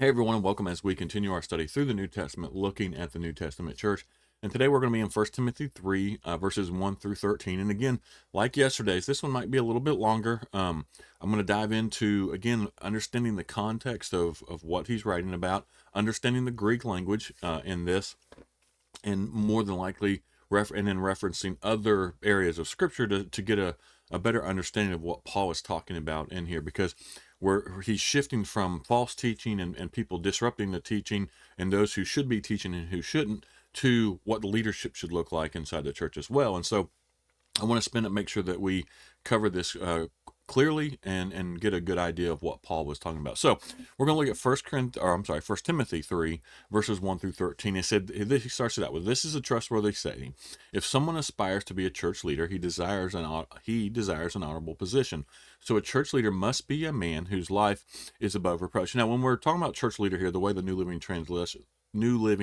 Hey everyone, and welcome as we continue our study through the New Testament, looking at the New Testament church. And today we're going to be in 1 Timothy 3, verses 1 through 13. And again, like yesterday's, this one might be a little bit longer. I'm going to dive into, again, understanding the context of what he's writing about, understanding the Greek language in this, and more than likely, and then referencing other areas of Scripture to get a better understanding of what Paul is talking about in here, because where he's shifting from false teaching and people disrupting the teaching and those who should be teaching and who shouldn't, to what the leadership should look like inside the church as well. And so I want to make sure that we cover this clearly and get a good idea of what Paul was talking about. So we're going to look at First Timothy 3 verses 1 through 13. He starts it out with, "This is a trustworthy saying: if someone aspires to be a church leader, he desires an honorable position. So a church leader must be a man whose life is above reproach." Now, when we're talking about church leader here, the way the New Living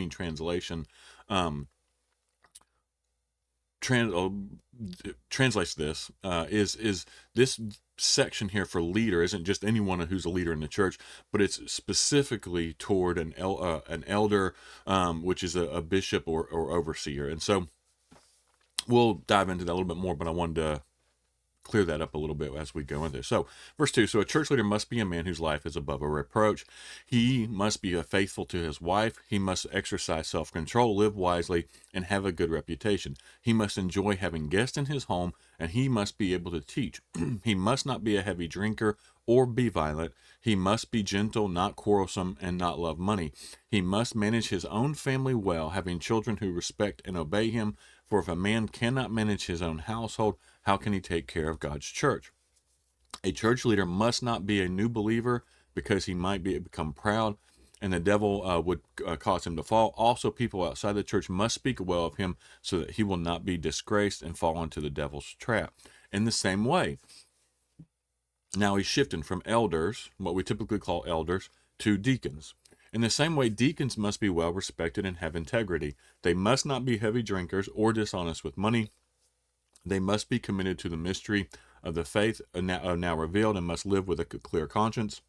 Translation um, translates this is this section here for leader isn't just anyone who's a leader in the church, but it's specifically toward an elder, which is a bishop or overseer. And so we'll dive into that a little bit more, but I wanted to clear that up a little bit as we go into this. So, verse 2, "So a church leader must be a man whose life is above a reproach. He must be faithful to his wife. He must exercise self-control, live wisely, and have a good reputation. He must enjoy having guests in his home, and he must be able to teach. He must not be a heavy drinker or be violent. He must be gentle, not quarrelsome, and not love money. He must manage his own family well, having children who respect and obey him. For if a man cannot manage his own household, how can he take care of God's church? A church leader must not be a new believer, because he might become proud and the devil would cause him to fall. Also, people outside the church must speak well of him so that he will not be disgraced and fall into the devil's trap. In the same way, now he's shifting from elders, what we typically call elders, to deacons. In the same way, deacons must be well respected and have integrity. They must not be heavy drinkers or dishonest with money. They must be committed to the mystery of the faith now revealed, and must live with a clear conscience.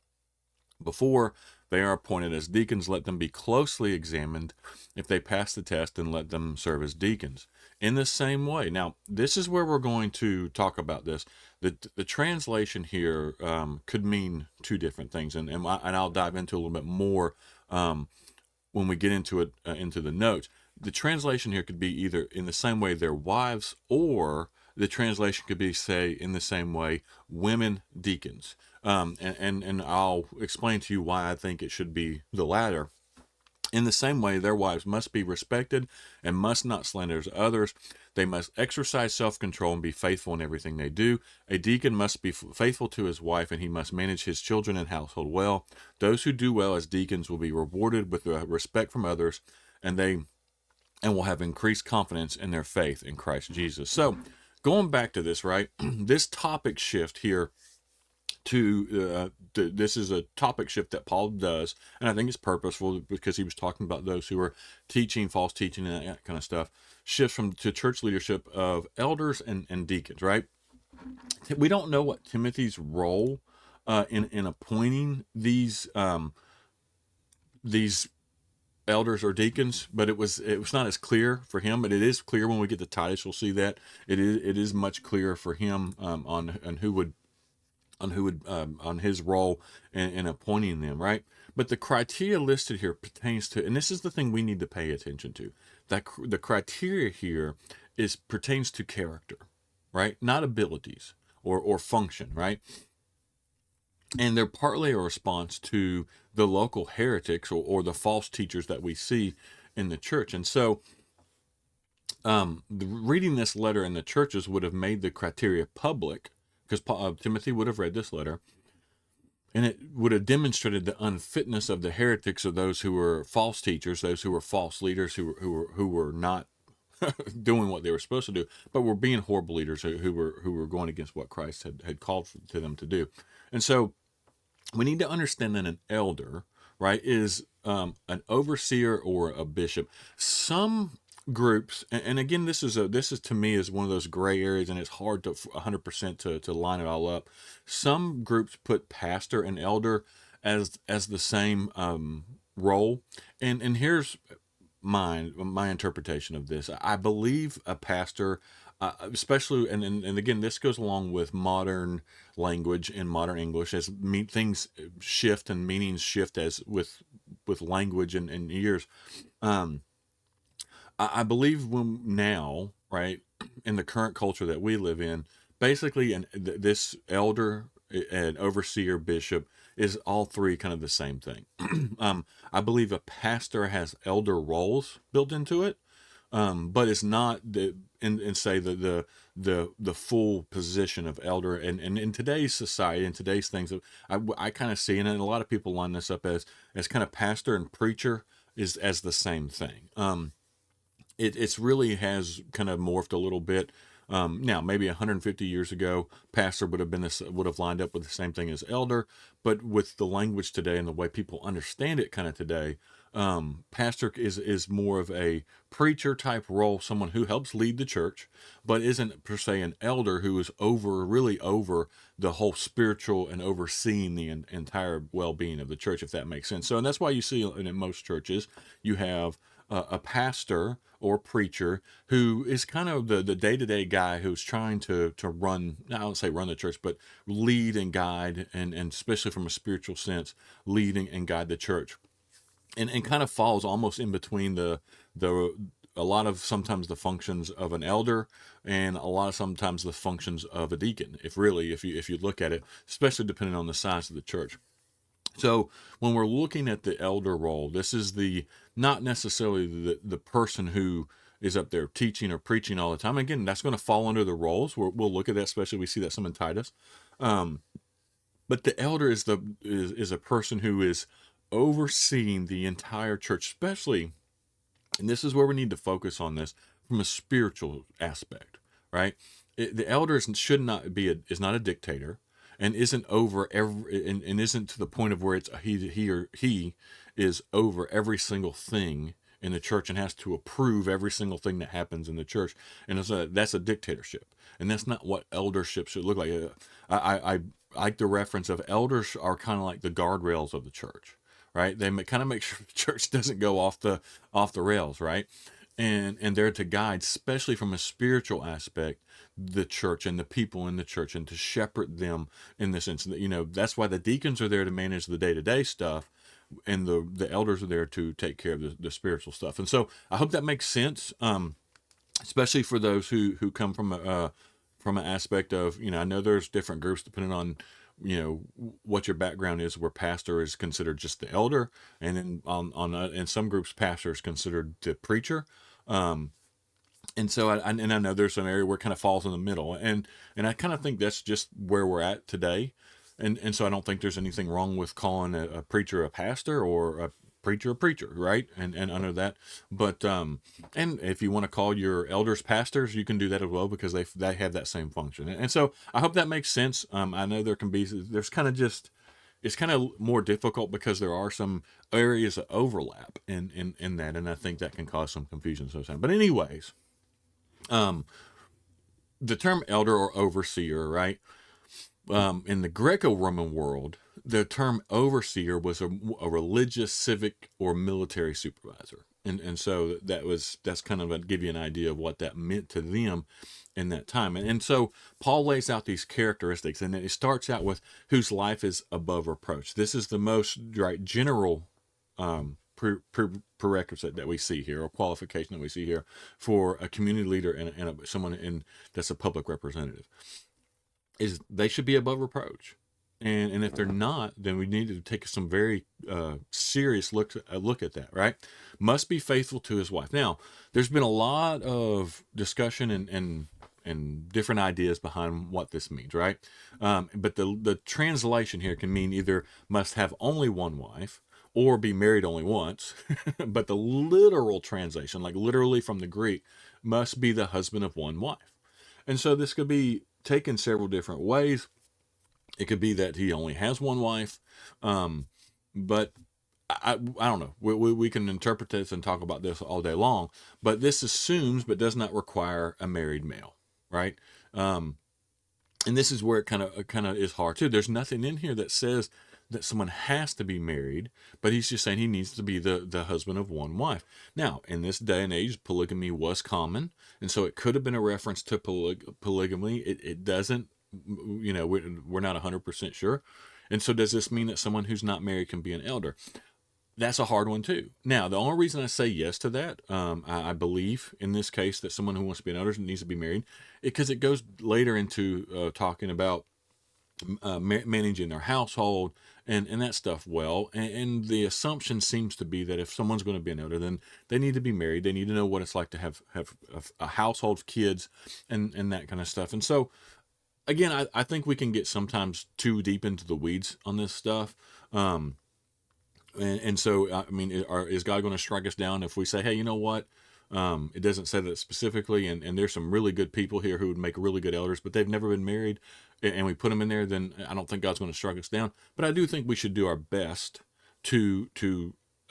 Before they are appointed as deacons, let them be closely examined. If they pass the test, then let them serve as deacons. In the same way, now this is where we're going to talk about this. The translation here could mean two different things, and I'll dive into a little bit more when we get into it into the notes. The translation here could be either in the same way their wives, or the translation could be, say, in the same way, women deacons. And I'll explain to you why I think it should be the latter. In the same way, their wives must be respected and must not slander others. They must exercise self-control and be faithful in everything they do. A deacon must be faithful to his wife, and he must manage his children and household well. Those who do well as deacons will be rewarded with respect from others, and will have increased confidence in their faith in Christ Jesus. So, going back to this, right? This topic shift here this is a topic shift that Paul does, and I think it's purposeful, because he was talking about those who are teaching false teaching and that kind of stuff. Shifts from to church leadership of elders and deacons, right? We don't know what Timothy's role in appointing these elders or deacons, but it was not as clear for him. But it is clear when we get to Titus. We'll see that it is much clearer for him on who would on his role in appointing them, right? But the criteria listed here pertains to, and this is the thing we need to pay attention to, that the criteria here pertains to character, right? Not abilities or function, right? And they're partly a response to the local heretics or the false teachers that we see in the church. And so reading this letter in the churches would have made the criteria public, because Timothy would have read this letter, and it would have demonstrated the unfitness of the heretics, of those who were false teachers, those who were false leaders, who were not doing what they were supposed to do, but were being horrible leaders who were going against what Christ had called to them to do. And so we need to understand that an elder, right, is an overseer or a bishop. Some groups, and again, this is to me is one of those gray areas, and it's hard to 100% to line it all up. Some groups put pastor and elder as the same role. And here's my interpretation of this. I believe a pastor, especially, and again, this goes along with modern language and modern English as things shift and meanings shift as with language and years. Um, I believe when now, right, in the current culture that we live in, basically, this elder, an overseer, bishop is all three kind of the same thing. I believe a pastor has elder roles built into it, but it's not and say the full position of elder. And in today's society, in today's things, I kind of see, and a lot of people line this up as kind of pastor and preacher is as the same thing. It's really has kind of morphed a little bit. Now, maybe 150 years ago, pastor would have lined up with the same thing as elder, but with the language today and the way people understand it, kind of today, pastor is more of a preacher type role, someone who helps lead the church, but isn't per se an elder who is really over the whole spiritual and overseeing the entire well being of the church, if that makes sense. So, and that's why you see in most churches you have a pastor or preacher who is kind of the day-to-day guy who's trying to run, I don't say run the church, but lead and guide, and especially from a spiritual sense, leading and guide the church, and kind of falls almost in between the a lot of sometimes the functions of an elder and a lot of sometimes the functions of a deacon, if you look at it, especially depending on the size of the church. So when we're looking at the elder role, this is the not necessarily the person who is up there teaching or preaching all the time. Again, that's going to fall under the roles. We'll look at that, especially we see that some in Titus. Um, but the elder is a person who is overseeing the entire church, especially, and this is where we need to focus on this from a spiritual aspect, right? The elder should not is not a dictator, and isn't over and isn't to the point of where it's he is over every single thing in the church and has to approve every single thing that happens in the church, and that's a dictatorship, and that's not what eldership should look like. I like the reference of elders are kind of like the guardrails of the church, right? They kind of make sure the church doesn't go off the rails, right? And they're to guide, especially from a spiritual aspect, the church and the people in the church, and to shepherd them in this instance. That's why the deacons are there to manage the day-to-day stuff, and the elders are there to take care of the spiritual stuff. And so I hope that makes sense, especially for those who come from an aspect of, I know there's different groups depending on what your background is, where pastor is considered just the elder, and then in some groups pastor is considered the preacher. And so I know there's an area where it kind of falls in the middle, and I kind of think that's just where we're at today. And so I don't think there's anything wrong with calling a preacher a pastor, or a preacher, right? And under that, but and if you want to call your elders pastors, you can do that as well, because they have that same function. And so I hope that makes sense. I know there's kind of just, it's kind of more difficult because there are some areas of overlap in that, and I think that can cause some confusion sometimes. But anyways, the term elder or overseer, right? In the Greco-Roman world, the term overseer was a religious, civic, or military supervisor, and so that's kind of give you an idea of what that meant to them in that time. And so Paul lays out these characteristics, and it starts out with whose life is above reproach. This is the most general prerequisite that we see here, or qualification that we see here for a community leader and someone that's a public representative, is they should be above reproach. And if they're not, then we need to take some very serious look at that, right? Must be faithful to his wife. Now, there's been a lot of discussion and different ideas behind what this means, right? But the translation here can mean either must have only one wife or be married only once. But the literal translation, like literally from the Greek, must be the husband of one wife. And so this could be taken several different ways. It could be that he only has one wife, but I don't know. We can interpret this and talk about this all day long, but this assumes but does not require a married male, right? And this is where it kind of is hard too. There's nothing in here that says that someone has to be married, but he's just saying he needs to be the husband of one wife. Now, in this day and age, polygamy was common, and so it could have been a reference to polygamy. It doesn't, we're not 100% sure. And so, does this mean that someone who's not married can be an elder? That's a hard one too. Now, the only reason I say yes to that, I believe in this case that someone who wants to be an elder needs to be married, because it goes later into talking about managing their household and that stuff well. And the assumption seems to be that if someone's going to be an elder, then they need to be married. They need to know what it's like to have a household of kids and that kind of stuff. And so, again, I think we can get sometimes too deep into the weeds on this stuff. And so, I mean, is God going to strike us down if we say, hey, you know what? It doesn't say that specifically, and there's some really good people here who would make really good elders, but they've never been married, and we put them in there, then I don't think God's going to strike us down. But I do think we should do our best to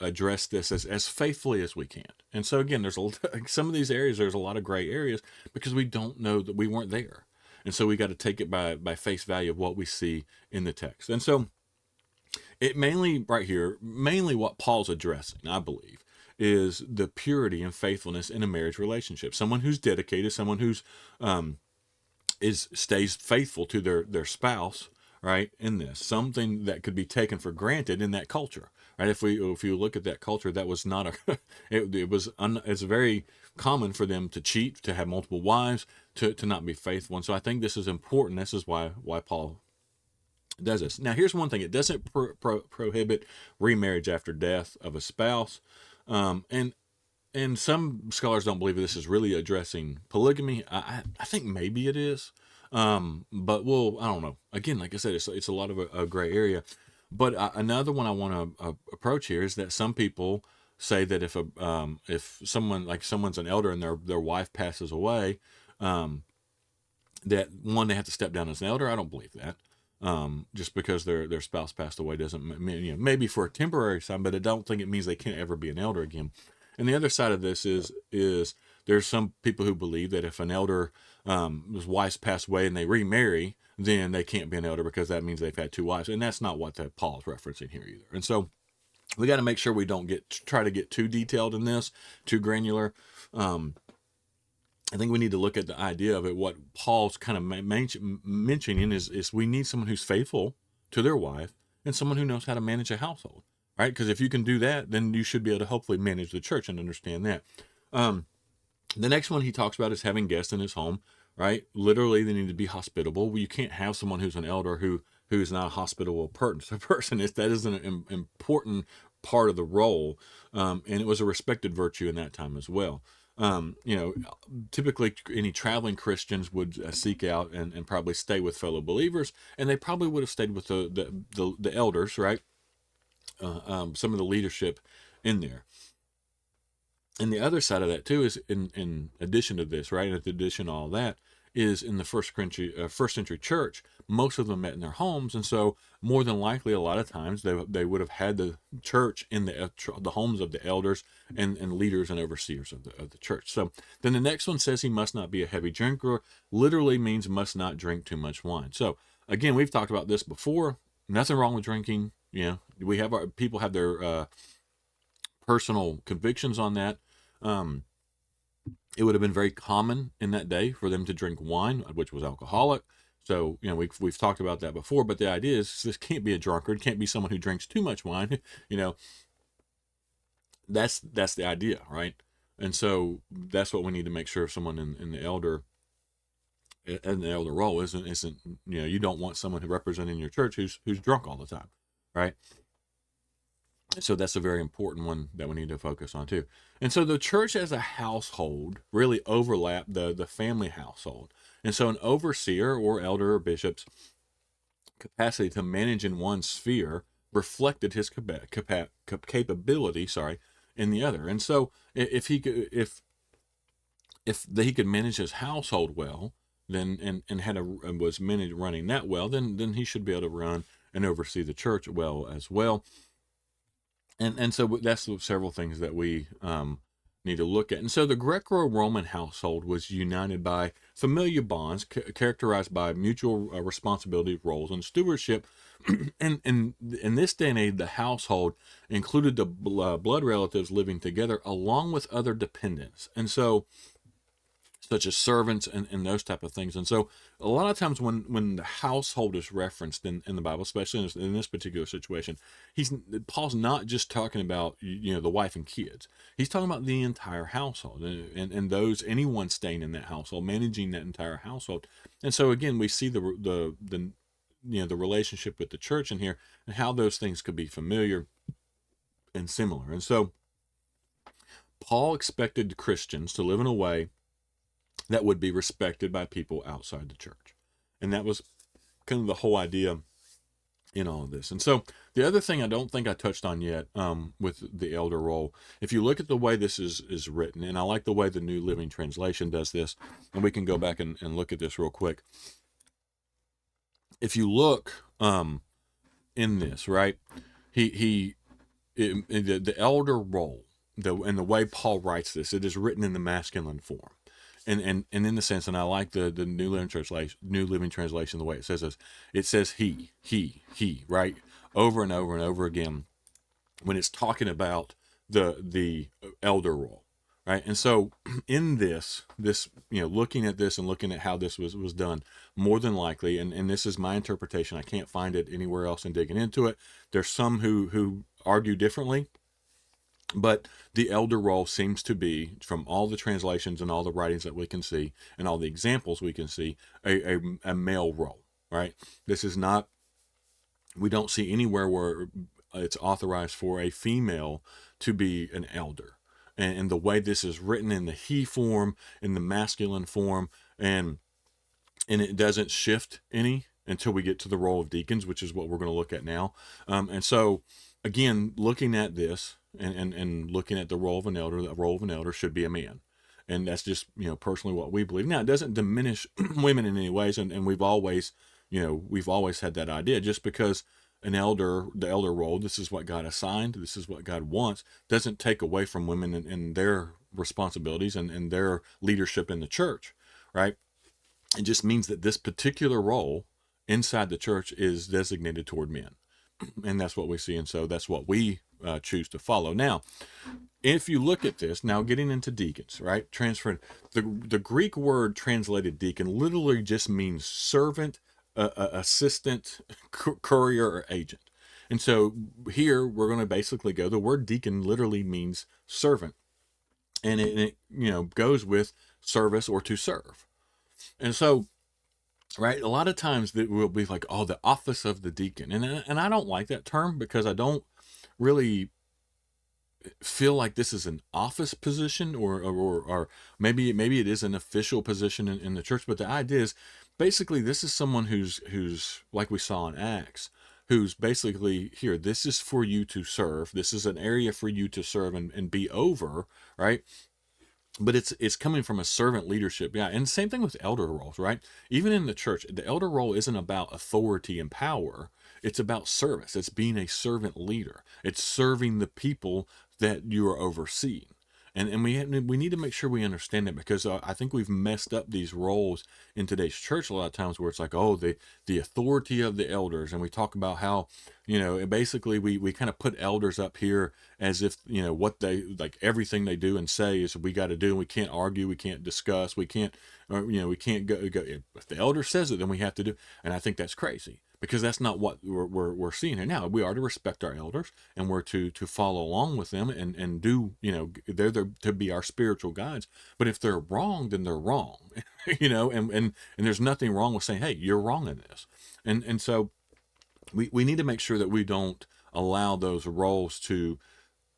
address this as faithfully as we can. And so, again, there's some of these areas, there's a lot of gray areas because we don't know that we weren't there. And so we got to take it by face value of what we see in the text. And so, it mainly right here, mainly what Paul's addressing, I believe, is the purity and faithfulness in a marriage relationship. Someone who's dedicated, someone who's stays faithful to their spouse, right? In this, something that could be taken for granted in that culture, right? If you look at that culture, that was not a it's very common for them to cheat, to have multiple wives, to not be faithful. And so I think this is important. This is why Paul does this. Now, here's one thing: it doesn't prohibit remarriage after death of a spouse, and some scholars don't believe this is really addressing polygamy. I think maybe it is, but I don't know. Again, like I said, it's a lot of a gray area. But another one I want to approach here is that some people say that if someone's an elder and their wife passes away, that they have to step down as an elder. I don't believe that. Just because their spouse passed away doesn't mean, maybe for a temporary time, but I don't think it means they can't ever be an elder again. And the other side of this is there's some people who believe that if an elder his wife's passed away and they remarry, then they can't be an elder because that means they've had two wives, and that's not what Paul is referencing here either. And so we got to make sure we don't try to get too detailed in this, too granular. I think we need to look at the idea of it. What Paul's kind of mentioning is we need someone who's faithful to their wife and someone who knows how to manage a household, right? Because if you can do that, then you should be able to hopefully manage the church and understand that. The next one he talks about is having guests in his home, right? Literally, they need to be hospitable. Well, you can't have someone who's an elder who's not a hospitable person. That is an important part of the role, and it was a respected virtue in that time as well. Typically any traveling Christians would seek out and probably stay with fellow believers, and they probably would have stayed with the elders, right? Some of the leadership in there. And the other side of that too is in addition to this, right? In addition to all that, is in the first century church, most of them met in their homes, and so more than likely, a lot of times they would have had the church in the homes of the elders and leaders and overseers of the church. So then the next one says he must not be a heavy drinker. Literally means must not drink too much wine. So again, we've talked about this before. Nothing wrong with drinking. We have people have their personal convictions on that. It would have been very common in that day for them to drink wine, which was alcoholic. So, we've talked about that before, but the idea is this can't be a drunkard, can't be someone who drinks too much wine. That's the idea, right? And so that's what we need to make sure someone in the elder role isn't you don't want someone who representing your church who's drunk all the time, right? So that's a very important one that we need to focus on too. And so the church as a household really overlapped the family household. And so an overseer or elder or bishop's capacity to manage in one sphere reflected his capability, in the other. And so if he could manage his household well, then and was running that well, then he should be able to run and oversee the church well as well. And so that's several things that we need to look at. And so the Greco-Roman household was united by familial bonds characterized by mutual responsibility, roles, and stewardship. And in this day and age, the household included the blood relatives living together along with other dependents. And so such as servants and those type of things. And so a lot of times when the household is referenced in the Bible, especially in this particular situation, Paul's not just talking about the wife and kids. He's talking about the entire household and those anyone staying in that household, managing that entire household. And so again, we see the relationship with the church in here and how those things could be familiar and similar. And so Paul expected Christians to live in a way that would be respected by people outside the church. And that was kind of the whole idea in all of this. And so the other thing I don't think I touched on yet with the elder role, if you look at the way this is written, and I like the way the New Living Translation does this, and we can go back and look at this real quick. If you look in this, right, the elder role, and the way Paul writes this, it is written in the masculine form. And in the sense, and I like the New Living Translation, the way it says this. It says he, right, over and over and over again when it's talking about the elder role, right? And so in this looking at this and looking at how this was done, more than likely, and this is my interpretation. I can't find it anywhere else in digging into it. There's some who argue differently. But the elder role seems to be, from all the translations and all the writings that we can see and all the examples we can see, a male role, right? This is not, we don't see anywhere where it's authorized for a female to be an elder. And the way this is written in the he form, in the masculine form, and it doesn't shift any until we get to the role of deacons, which is what we're going to look at now. And so, again, looking at this and looking at the role of an elder should be a man. And that's just, personally what we believe. Now, it doesn't diminish women in any ways. And we've always had that idea. Just because the elder role, this is what God assigned, this is what God wants, doesn't take away from women and their responsibilities and their leadership in the church, right? It just means that this particular role inside the church is designated toward men. And that's what we see. And so that's what we choose to follow. Now, if you look at this, now getting into deacons, right? Transferred, the Greek word translated deacon literally just means servant, assistant, courier, or agent. And so here we're going to basically go, the word deacon literally means servant. And it goes with service or to serve. And so, right, a lot of times that we'll be like, oh, the office of the deacon. And I don't like that term because I don't really feel like this is an office position or maybe it is an official position in the church. But the idea is basically this is someone who's like we saw in Acts, who's basically here, this is for you to serve. This is an area for you to serve and be over, right? But it's coming from a servant leadership. Yeah. And same thing with elder roles, right? Even in the church, the elder role isn't about authority and power. It's about service. It's being a servant leader. It's serving the people that you are overseeing. And we need to make sure we understand it, because I think we've messed up these roles in today's church a lot of times, where it's like, oh, the authority of the elders. And we talk about how, basically we kind of put elders up here as if, what they, like everything they do and say is we got to do, and we can't argue, we can't discuss, we can't, we can't go, if the elder says it, then we have to do. And I think that's crazy, because that's not what we're seeing here now. We are to respect our elders, and we're to follow along with them and do, they're there to be our spiritual guides. But if they're wrong, then they're wrong, and there's nothing wrong with saying, hey, you're wrong in this. And so we need to make sure that we don't allow those roles to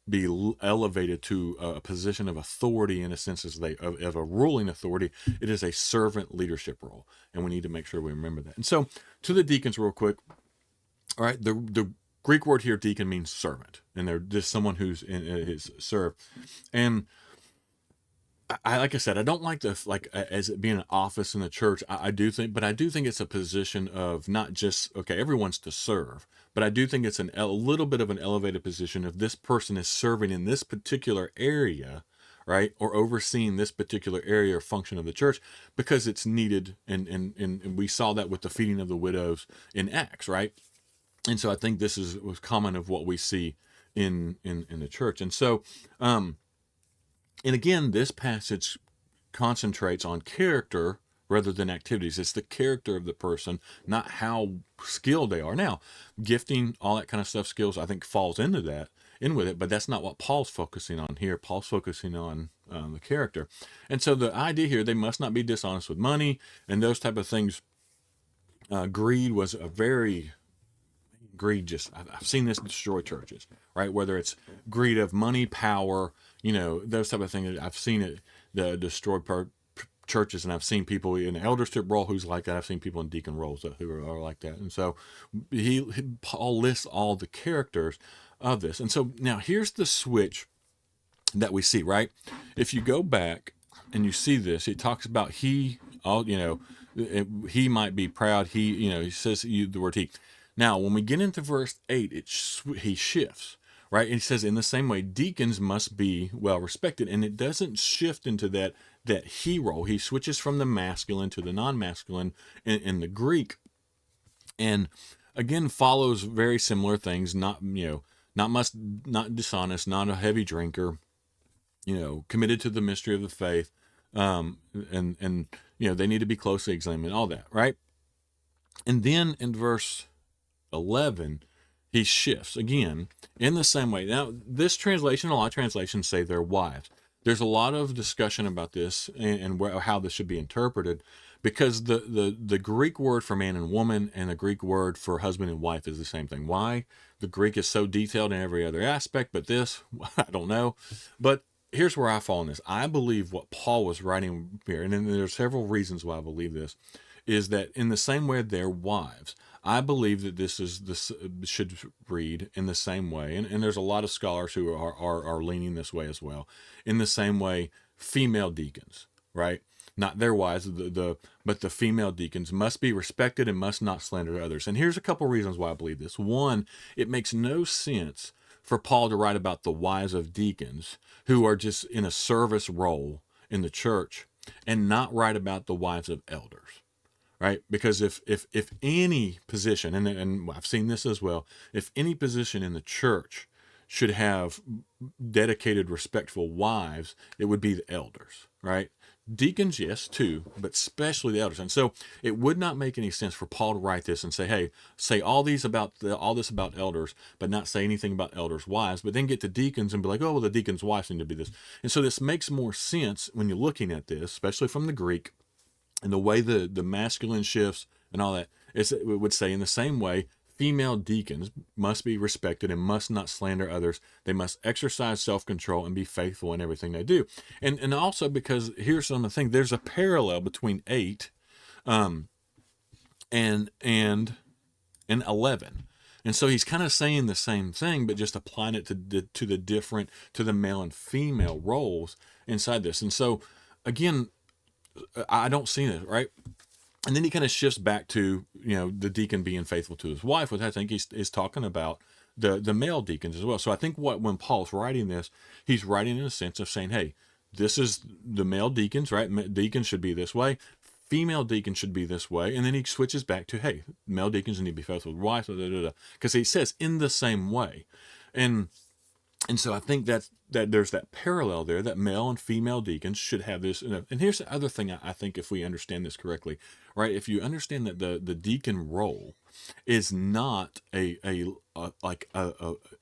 be elevated to a position of authority, in a sense as of a ruling authority. It is a servant leadership role, and we need to make sure we remember that. And so to the deacons real quick. All right, the Greek word here, deacon, means servant, and they're just someone who's is served. And I like I said, I don't like as it being an office in the church. I do think it's a position of not just, okay, everyone's to serve, but I do think it's a little bit of an elevated position if this person is serving in this particular area, right? Or overseeing this particular area or function of the church because it's needed. And we saw that with the feeding of the widows in Acts, right? And so I think this was common of what we see in the church. And so, and again, this passage concentrates on character rather than activities. It's the character of the person, not how skilled they are. Now, gifting, all that kind of stuff, skills, I think falls into that, in with it, but that's not what Paul's focusing on here. Paul's focusing on the character. And so the idea here, they must not be dishonest with money and those type of things. Greed was a very egregious. I've seen this destroy churches, right? Whether it's greed of money, power, those type of things. I've seen it destroy churches, and I've seen people in the eldership role who's like that. I've seen people in deacon roles who are like that. And so Paul lists all the characters of this. And so now here's the switch that we see, right? If you go back and you see this, it talks about he might be proud. He says the word he. Now, when we get into verse 8, he shifts, right? And he says, in the same way, deacons must be well respected. And it doesn't shift into that he role. He switches from the masculine to the non-masculine in the Greek. And again, follows very similar things, not dishonest, not a heavy drinker, committed to the mystery of the faith. And they need to be closely examined, all that, right? And then in verse 11, he shifts again in the same way. Now, this translation, a lot of translations say their wives. There's a lot of discussion about this and how this should be interpreted, because the Greek word for man and woman and the Greek word for husband and wife is the same thing. Why? The Greek is so detailed in every other aspect, but this, I don't know. But here's where I fall in this. I believe what Paul was writing here, and there's several reasons why I believe this, is that in the same way their wives, I believe that this should read in the same way, and there's a lot of scholars who are leaning this way as well. In the same way, female deacons, right? Not their wives, but the female deacons must be respected and must not slander others. And here's a couple reasons why I believe this. One, it makes no sense for Paul to write about the wives of deacons who are just in a service role in the church and not write about the wives of elders. Right? Because if any position, and I've seen this as well, if any position in the church should have dedicated, respectful wives, it would be the elders, right? Deacons, yes, too, but especially the elders. And so it would not make any sense for Paul to write this and say, hey, say all this about elders, but not say anything about elders' wives, but then get to deacons and be like, oh, well, the deacons' wives need to be this. And so this makes more sense when you're looking at this, especially from the Greek, and the way the masculine shifts and all that, it would say in the same way, female deacons must be respected and must not slander others. They must exercise self-control and be faithful in everything they do. And also because here's some of the thing, there's a parallel between 8 and 11. And so he's kind of saying the same thing, but just applying it to the male and female roles inside this. And so again, I don't see it, right? And then he kind of shifts back to, the deacon being faithful to his wife, which I think is talking about the male deacons as well. So I think when Paul's writing this, he's writing in a sense of saying, hey, this is the male deacons, right? Deacons should be this way. Female deacons should be this way. And then he switches back to, hey, male deacons need to be faithful to wives, because he says in the same way. And so I think that there's that parallel there, that male and female deacons should have this. And here's the other thing I think, if we understand this correctly, right? If you understand that the deacon role is not a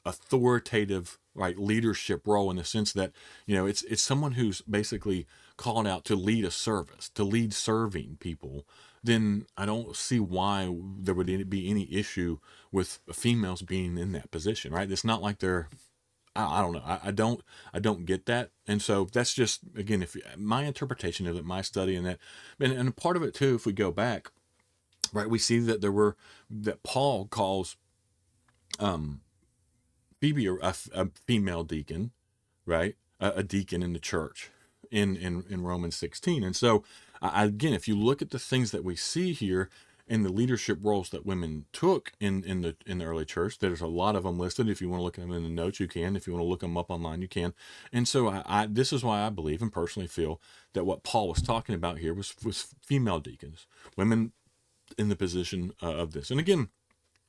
authoritative, right, leadership role, in the sense that, it's someone who's basically called out to lead a service, to lead serving people, then I don't see why there would be any issue with females being in that position, right? It's not like they're, I don't know. I don't get that. And so that's just, again, if my interpretation of it, my study, and that, and part of it too, if we go back, right, we see that that Paul calls Phoebe a female deacon, right? A deacon in the church in Romans 16. And so again, if you look at the things that we see here, and the leadership roles that women took in the early church. There's a lot of them listed. If you want to look at them in the notes, you can. If you want to look them up online, you can. And so this is why I believe and personally feel that what Paul was talking about here was female deacons, women in the position of this. And again,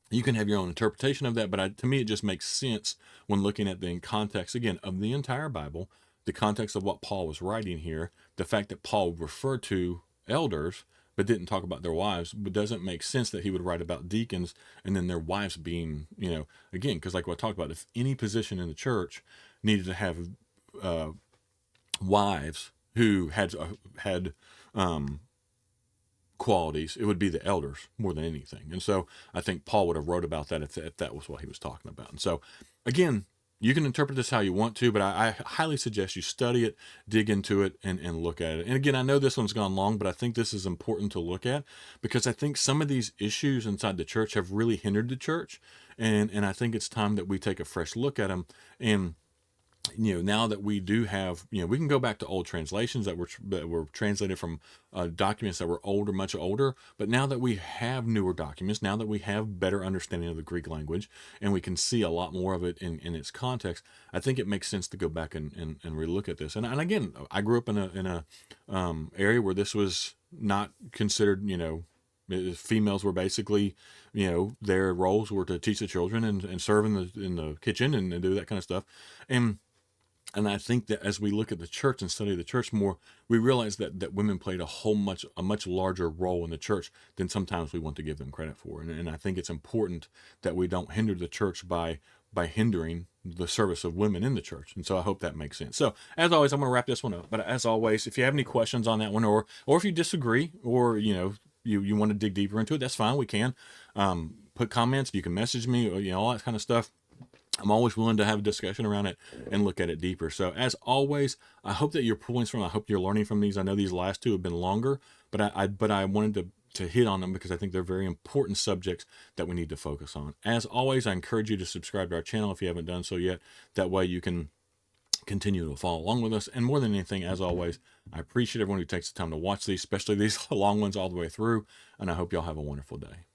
you can have your own interpretation of that, but to me, it just makes sense when looking at the context, again, of the entire Bible, the context of what Paul was writing here, the fact that Paul referred to elders but didn't talk about their wives, but doesn't make sense that he would write about deacons and then their wives being, again, because like what I talked about, if any position in the church needed to have uh, wives who had qualities, it would be the elders more than anything. And so I think Paul would have wrote about that if that was what he was talking about. And so, again, you can interpret this how you want to, but I highly suggest you study it, dig into it, and look at it. And again, I know this one's gone long, but I think this is important to look at because I think some of these issues inside the church have really hindered the church. And I think it's time that we take a fresh look at them. And now that we do have, we can go back to old translations that were translated from documents that were older, much older. But now that we have newer documents, now that we have better understanding of the Greek language, and we can see a lot more of it in its context, I think it makes sense to go back and relook at this. And again, I grew up in a area where this was not considered, females were basically, their roles were to teach the children and serve in the kitchen and do that kind of stuff. And I think that as we look at the church and study the church more, we realize that women played a much larger role in the church than sometimes we want to give them credit for. And I think it's important that we don't hinder the church by hindering the service of women in the church. And so I hope that makes sense. So as always, I'm going to wrap this one up. But as always, if you have any questions on that one, or if you disagree, or you want to dig deeper into it, that's fine. We can put comments. You can message me, or all that kind of stuff. I'm always willing to have a discussion around it and look at it deeper. So as always, I hope that you're pulling from. I hope you're learning from these. I know these last two have been longer, but I wanted to hit on them because I think they're very important subjects that we need to focus on. As always, I encourage you to subscribe to our channel if you haven't done so yet. That way you can continue to follow along with us. And more than anything, as always, I appreciate everyone who takes the time to watch these, especially these long ones all the way through. And I hope y'all have a wonderful day.